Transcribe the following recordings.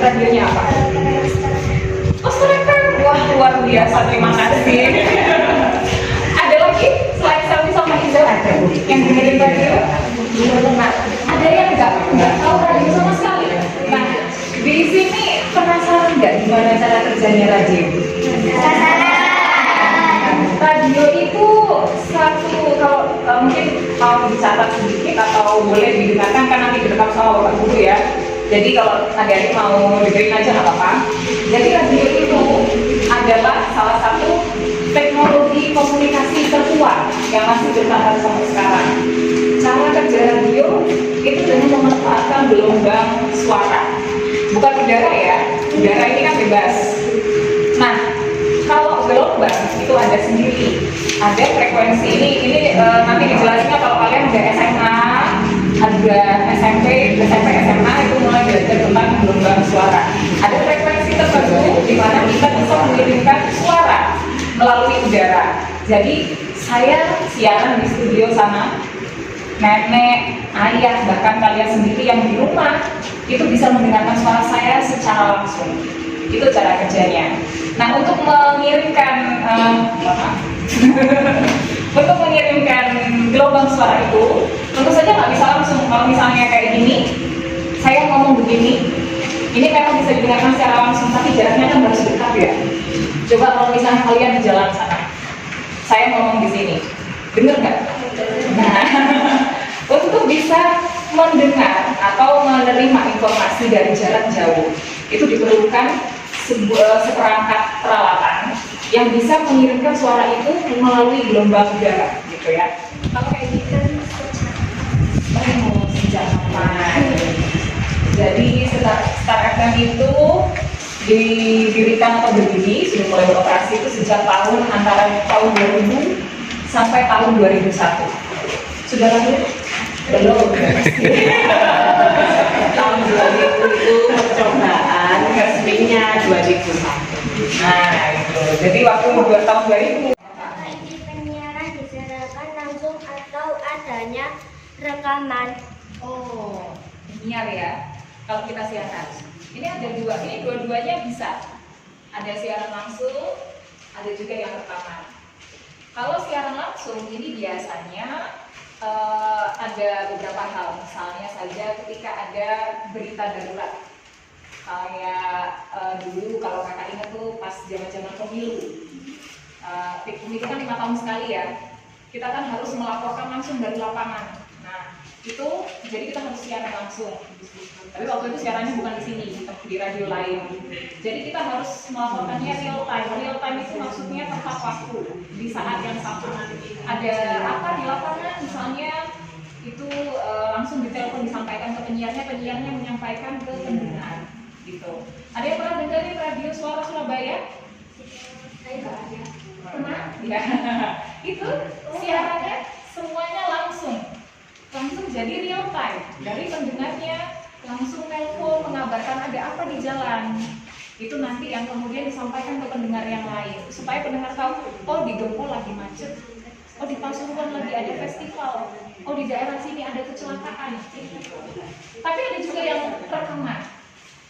radionya apa? Oh, Stereka. Wah, luar biasa, terima kasih. Ada lagi selain Selvi sama Iza yang dengerin radio? Nah, ada yang nggak tahu radio sama sekali. Nah, di sini penasaran nggak gimana cara kerjanya radio? Radio itu satu, kalau mungkin mau dicatat sedikit atau boleh didengarkan kan nanti direkam sama Bapak Guru ya. Jadi kalau adik-adik mau dengerin aja nggak apa-apa. Jadi radio itu adalah salah satu teknologi komunikasi terkuat yang masih bertahan sampai sekarang. Cara kerja radio itu dengan memanfaatkan gelombang suara, bukan udara ya. Udara ini kan bebas. Nah, kalau gelombang itu ada sendiri, ada frekuensi ini nanti dijelasinnya kalau kalian udah SMA, ada SMP, SMA itu mulai belajar tentang gelombang suara. Ada frekuensi tertentu di mana kita bisa mengirimkan suara melalui udara. Jadi saya siaran di studio sana, nenek, ayah, bahkan kalian sendiri yang di rumah itu bisa mendengarkan suara saya secara langsung. Itu cara kerjanya. Nah, untuk mengirimkan untuk mengirimkan gelombang suara itu tentu saja nggak bisa langsung. Kalau misalnya kayak gini, saya ngomong begini, ini memang bisa didengarkan secara langsung, tapi jaraknya kan harus dekat ya. Coba kalau misalnya kalian di jalan sana, saya ngomong di sini, dengar nggak? Nah, untuk bisa mendengar atau menerima informasi dari jarak jauh, itu diperlukan seperangkat peralatan yang bisa mengirimkan suara itu melalui gelombang udara, gitu ya. Kalau kayak gini kan sejak kapan? Jadi Star FM itu didirikan atau berdiri sudah mulai beroperasi itu sejak antara tahun 2000 sampai tahun 2001. Sudah lahir? Belum. Tahun 2000 itu percobaan, resminya 2001. Nah, itu. Jadi waktu tahun 2000. Apakah ini penyiaran disiarkan langsung atau adanya rekaman? Oh, penyiar ya. Kalau kita siaran, ini ada dua. Ini dua-duanya bisa. Ada siaran langsung, ada juga yang rekaman. Kalau siaran langsung ini biasanya ada beberapa hal. Misalnya saja ketika ada berita darurat. Kayak dulu kalau kakak ingat tuh pas zaman-zaman pemilu, itu kan 5 tahun sekali ya. Kita kan harus melaporkan langsung dari lapangan. Nah, itu jadi kita harus siaran langsung. Tapi waktu itu siarannya bukan di sini, di radio lain. Jadi kita harus melaporkannya real time. Real time itu maksudnya tepat waktu di saat yang sama. Ada apa di lapangan, misalnya itu langsung ditelepon disampaikan ke penyiarnya menyampaikan ke pendengar. Gitu. Ada yang pernah dengerin radio Suara Surabaya? Pernah? Ya. Itu siarannya semuanya langsung jadi real time. Dari pendengarnya langsung telepon mengabarkan ada apa di jalan. Itu nanti yang kemudian disampaikan ke pendengar yang lain supaya pendengar tahu, oh di Gempol lagi macet, oh di Pasuruan lagi ada festival, oh di daerah sini ada kecelakaan. Tapi ada juga yang rekaman.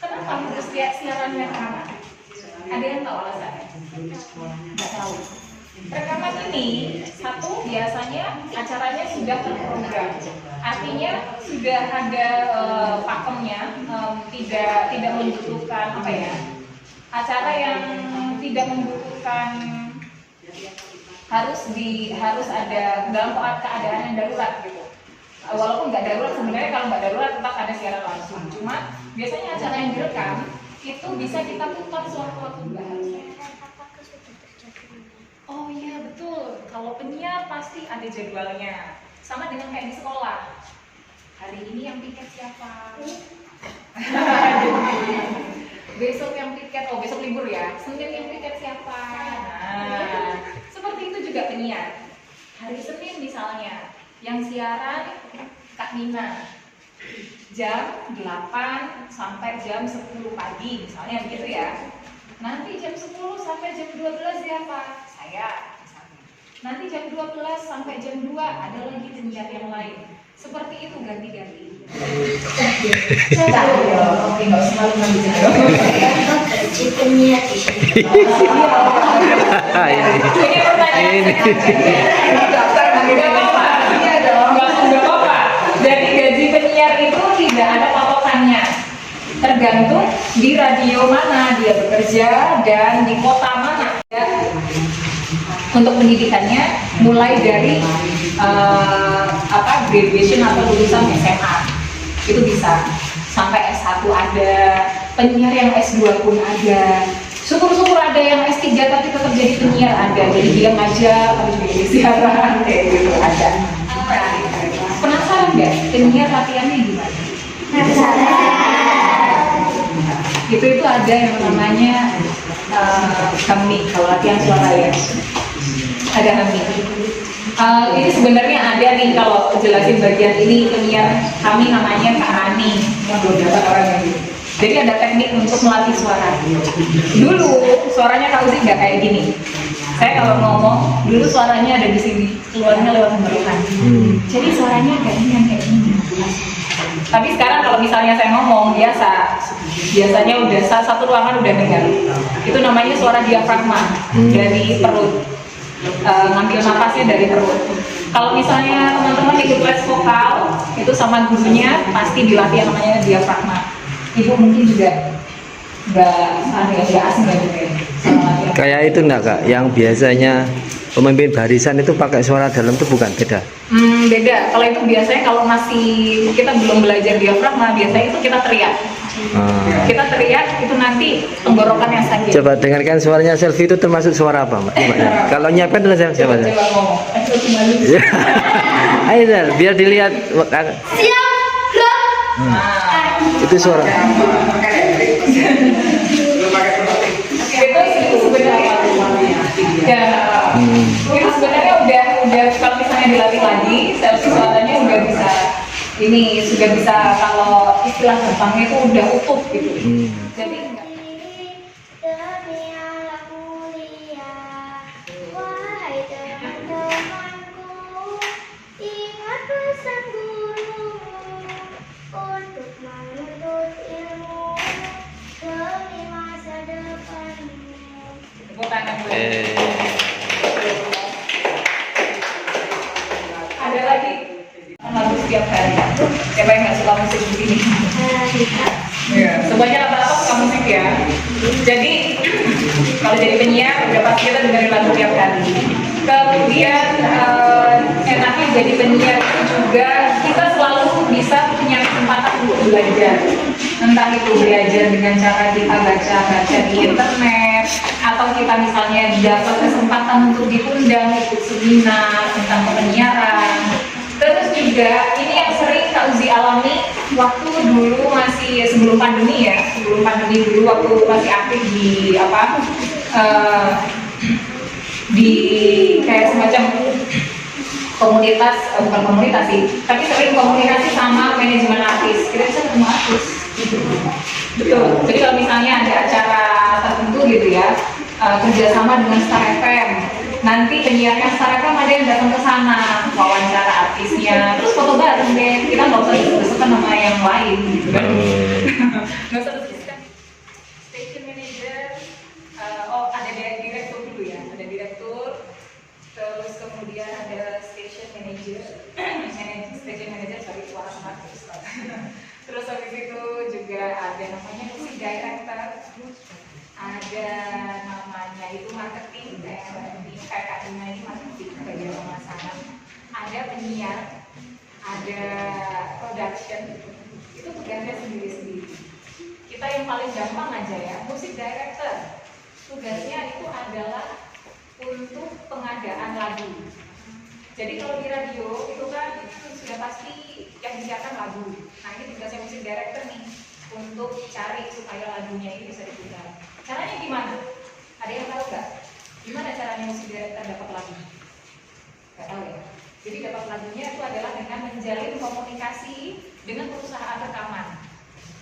Kenapa harus siarannya rekaman? Ada yang tahu alasannya? Nggak tahu. Rekaman ini satu biasanya acaranya sudah terprogram, artinya sudah ada pakemnya, tidak membutuhkan apa ya? Acara yang tidak membutuhkan harus ada dalam keadaan yang darurat gitu. Walaupun nggak darurat sebenarnya, kalau nggak darurat tetap ada siaran langsung. Cuma biasanya acara yang direkam itu bisa kita putar sewaktu-waktu nggak harus. Oh iya betul. Kalau penyiar pasti ada jadwalnya. Sama dengan kayak di sekolah. Hari ini yang piket siapa? Besok yang piket, besok libur ya. Senin yang piket siapa? Nah, seperti itu juga penyiar. Hari Senin misalnya, yang siaran Kak Nina jam 8 sampai jam 10 pagi misalnya begitu ya. Nanti jam 10 sampai jam 12 siapa? Saya misalnya. Nanti jam 12 sampai jam 2 ada lagi penyiar yang lain. Seperti itu ganti-ganti. Tahu ya, oke nggak usah malu-malu gitu. Gaji penyiar di sini. Ini pertanyaan nggak apa-apa. Iya dong, nggak apa-apa. Jadi gaji penyiar itu tidak ada patokannya. Tergantung di radio mana dia bekerja dan di kota mana. Untuk pendidikannya mulai dari graduation atau lulusan SMA itu bisa sampai S1 ada, penyiar yang S2 pun ada. Syukur-syukur ada yang S3 tapi tetap jadi penyiar ada. Jadi dia ngajar tapi juga jadi siaran kayak gitu ada. Penasaran nggak penyiar latihannya gimana? Itu ada yang namanya kami kalau latihan suara ya. Ada kami. Ini sebenarnya ada nih kalau jelasin bagian ini penyiar kami namanya Kak Rani yang belum dapat orangnya gitu. Jadi ada teknik untuk melatih suara. Dulu suaranya Kak Uzi nggak kayak gini. Saya kalau ngomong dulu suaranya ada di sini, keluarnya lewat tenggorokan. Jadi suaranya agak ringan kayak gini. Tapi sekarang kalau misalnya saya ngomong biasanya udah satu ruangan udah dengar. Itu namanya suara diafragma dari perut. Ngambil napasnya dari perut. Kalau misalnya teman-teman ikut les vokal itu sama gurunya pasti dilatih yang namanya diafragma. Ibu mungkin juga nggak asing ya juga ya. Kayak itu enggak Kak, yang biasanya pemimpin barisan itu pakai suara dalam itu bukan beda? Beda. Kalau itu biasanya kalau masih kita belum belajar diafragma biasanya itu kita teriak. Kita teriak itu nanti tenggorokan yang sakit. Coba dengarkan suaranya Selfie itu termasuk suara apa Mbak? Kalau nyiapkan dulu coba. Coba ngomong. Ayo Sel, biar dilihat. Siap, gerak. Itu suara. Itu sebenarnya itu sebenarnya udah kalau misalnya dilatih lagi suaranya udah bisa sudah bisa kalau istilah gampangnya itu udah utuh gitu. Jadi enggak. Demi alam mulia, wahai teman-temanku, ingat pesan guru untuk menuntut ilmu demi masa depanmu. Tepuk tangan dulu. Ada lagi lagu setiap hari. Siapa yang nggak suka musik di sini? Ya, semuanya rata-rata suka musik ya. Jadi kalau jadi penyiar udah pasti kita dengerin lagu tiap hari. Kemudian enaknya jadi penyiar itu juga kita selalu bisa punya kesempatan untuk belajar. Entah itu belajar dengan cara kita baca di internet atau kita misalnya dapat kesempatan untuk diundang ikut seminar tentang penyiaran. Terus juga ini yang sering Kak Uzi alami waktu dulu masih sebelum pandemi dulu waktu masih aktif di di kayak semacam komunitas, bukan komunitas sih, tapi sering komunikasi sama manajemen artis. Kita bisa ketemu artis. Betul. Jadi kalau misalnya ada acara tertentu gitu ya, kerjasama dengan Star FM. Nanti penyiarnya Star FM ada yang datang ke sana, wawancara artisnya, terus foto bareng deh. Kita nggak usah disebutkan nama yang lain, gitu kan? Nggak usah disebutkan. Station manager, ada direktur dulu ya, ada direktur. Terus kemudian ada station manager, station manager sorry suara smart. Terus habis itu juga ada namanya music director. Ada namanya itu marketing, kayak Kak Dina ini marketing bagian pemasaran. Ada penyiar, ada production, itu tugasnya sendiri-sendiri. Kita yang paling gampang aja ya, music director. Tugasnya itu adalah untuk pengadaan lagu. Jadi kalau di radio itu kan sudah pasti yang disiarkan lagu. Nah ini tugasnya music director nih, untuk cari supaya lagunya ini bisa diputar. Caranya gimana? Ada yang tahu nggak? Gimana caranya musik director dapat lagu? Nggak tahu ya. Jadi dapat lagunya itu adalah dengan menjalin komunikasi dengan perusahaan rekaman.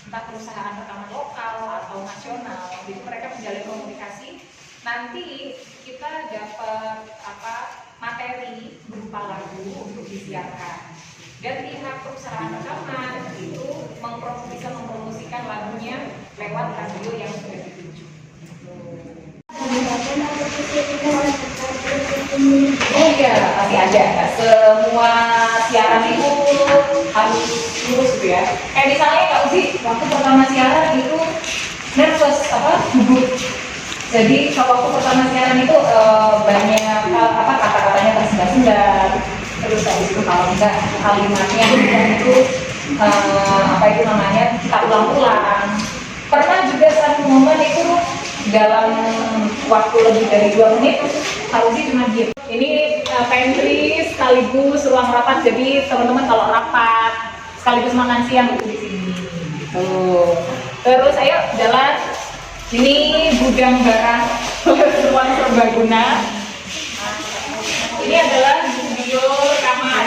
Entah perusahaan rekaman lokal atau nasional. Jadi mereka menjalin komunikasi. Nanti kita dapat materi berupa lagu untuk disiarkan. dan pihak perusahaan rekaman itu bisa mempromosikan lagunya lewat radio yang sudah ditunjuk. Oh iya, pasti ada. Semua siaran itu harus lurus gitu ya. Misalnya Kak Uzi, waktu pertama siaran itu nervous, gugup. Jadi kalau waktu pertama siaran itu banyak kata-katanya tersendat-sendat. Terus habis itu kalau enggak kalimatnya itu kita ulang-ulang. Pernah juga satu momen itu dalam waktu lebih dari 2 menit harus cuma diem. Ini pantry sekaligus ruang rapat, jadi teman-teman kalau rapat sekaligus makan siang itu di sini. Terus ayo jalan. Ini gudang barang ruang serbaguna. Ini adalah studio rekaman.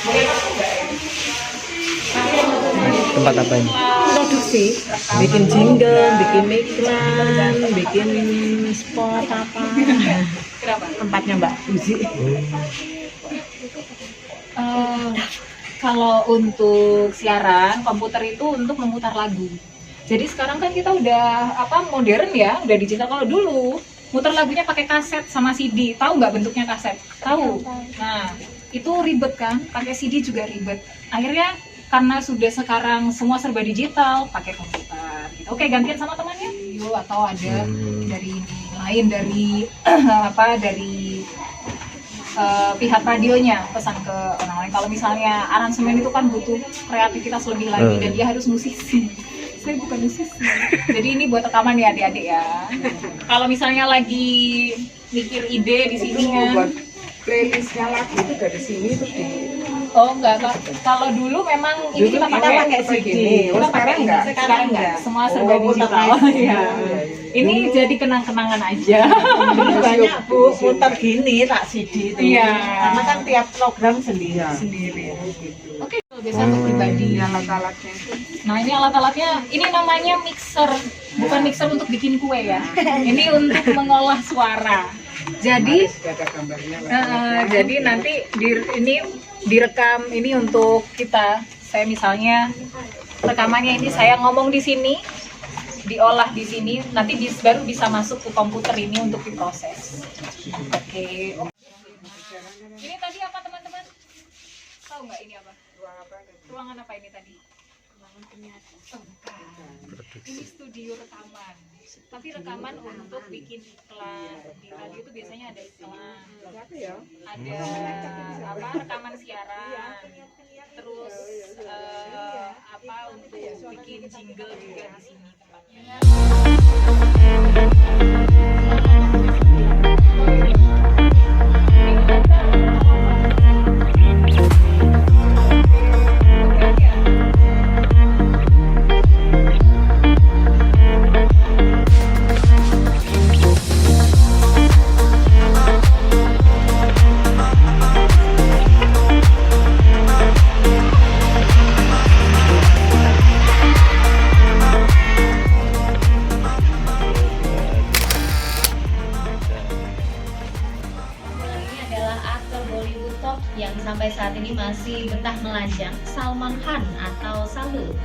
Boleh masuk nggak ya? Tempat apa ini? Produksi, bikin jingle, bikin iklan, bikin spot apa. Kenapa? Tempatnya Mbak Uzi. Kalau untuk siaran, komputer itu untuk memutar lagu. Jadi sekarang kan kita udah modern ya, udah digital. Kalau dulu muter lagunya pakai kaset sama CD. Tahu nggak bentuknya kaset? Tahu. Nah, itu ribet kan? Pakai CD juga ribet. Akhirnya karena sudah sekarang semua serba digital, pakai komputer. Gitu. Oke, gantian sama temannya. Yuk, atau ada dari lain dari dari pihak radionya pesan ke orang lain. Kalau misalnya aransemen itu kan butuh kreativitas lebih lagi dan dia harus musisi. Saya bukan musisi. Jadi ini buat rekaman ya adik-adik ya. Kalau misalnya lagi mikir ide di sini kan. Playlistnya lagu itu dari sini terus di. Oh enggak, kalau dulu memang ini kita pakai CD. Kita pakai enggak? Sekarang enggak. Semua serba digital. Iya. Ini jadi kenang-kenangan aja. Banyak Bu, putar gini tak CD itu. Iya. Karena kan tiap program sendiri. Oke, biasa untuk pribadi alat-alatnya itu. Nah, ini alat-alatnya, ini namanya mixer. Bukan mixer untuk bikin kue ya. Ini untuk mengolah suara. Jadi jadi nanti ini direkam ini untuk kita. Saya misalnya rekamannya ini saya ngomong di sini, diolah di sini, nanti baru bisa masuk ke komputer ini untuk diproses. Oke. Ini tadi apa teman-teman? Tahu nggak ini apa? Ruangan apa ini tadi? Ruangan penyiaran. Oh, bukan. Ini studio rekaman. Tapi rekaman untuk bikin iklan. Di radio itu biasanya ada iklan. Ada rekaman siaran. Terus untuk bikin jingle juga di sini tempatnya. yang sampai saat ini masih betah melajang, Salman Khan atau Salul.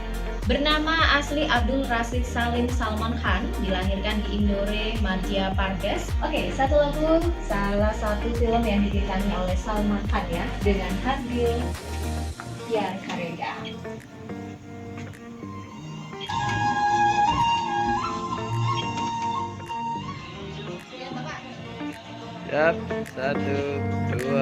Bernama asli Abdul Rashid Salim Salman Khan, dilahirkan di Indore, Madhya Pradesh. Oke, satu lagu salah satu film yang dibintangi oleh Salman Khan ya, dengan Hadil Pyar Karega. Siap, 1, 2